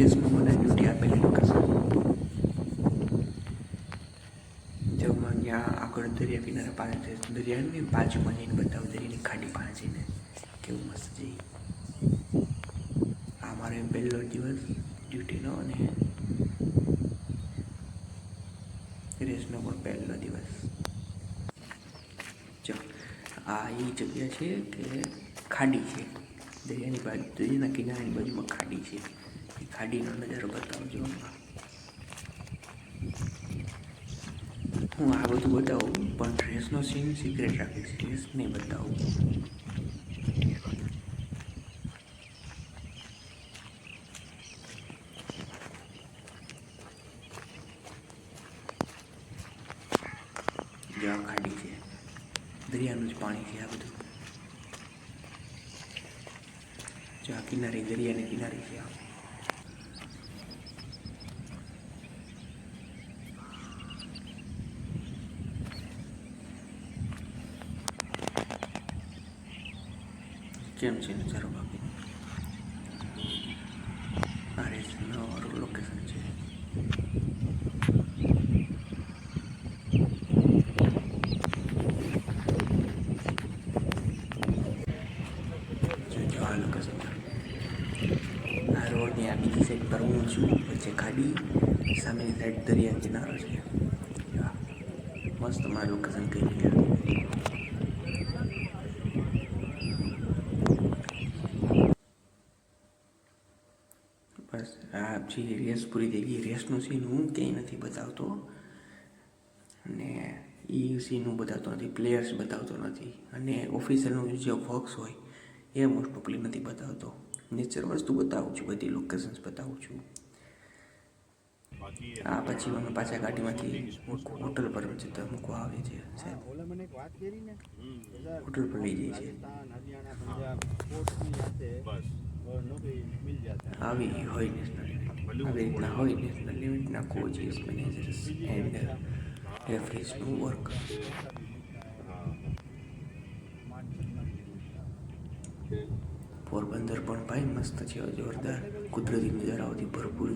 રેસમાં મને ડ્યુટી આપેલી લોકેશન જેમાં ત્યાં આગળ દરિયા કિનારે પાસે દરિયાની બાજુમાં જઈને બતાવું, દરિયાની ખાડી પાસે જઈને કેવું મસ્ત જઈ. આ મારો પહેલો દિવસ ડ્યુટીનો અને રેસનો પણ પહેલો દિવસ. જો આ એ જગ્યા છે કે ખાડી છે, દરિયાની બાજુ, દરિયાના કિનારાની બાજુમાં ખાડી છે. એ ખાડીનો નજારો બતાવજો. હું આ બધું બતાવું પણ રેસનો સીન સિક્રેટ રાખીશ, રેસ નહીં બતાવું. જો આ ખાડી છે, દરિયાનું જ પાણી છે આ બધું. જો આ કિનારે, દરિયાની કિનારે છે આ. કેમ છે નજારો બાકી? આ રેસનો લોકેશન છે. આ લોકેશન, આ રોડની આ બીજી સાઈડ પર હું છું, વચ્ચે ખાડી, સામેની સાઈડ દરિયા કિનારો છે. મસ્ત મારું લોકેશન કરી ગયા. બસ આ જે રેસ પૂરી થઈ ગઈ. રેસનું સીન હું ક્યાંય નથી બતાવતો અને એ સીન હું બતાવતો નથી, પ્લેયર્સ બતાવતો નથી, અને ઓફિસરનું જે વર્ક્સ હોય એ મોસ્ટ ઓફલી નથી બતાવતો. નેચર વસ્તુ બતાવું છું, બધી લોકેશન્સ બતાવું છું. આ પછી અમે પાછા ગાડીમાંથી હોટલ પર જતા મૂકવા આવે છે, હોટલ પર લઈ જઈએ છીએ. આવી હોય નેશનલ, આવી રીતના હોય નેશનલ લિમિટના કોચિસ, મેનેજર્સ એન્ડ રેફરીઝનું વર્ક. પોરબંદર પણ ભાઈ મસ્ત છે, જોરદાર કુદરતી નજારાઓથી ભરપૂર.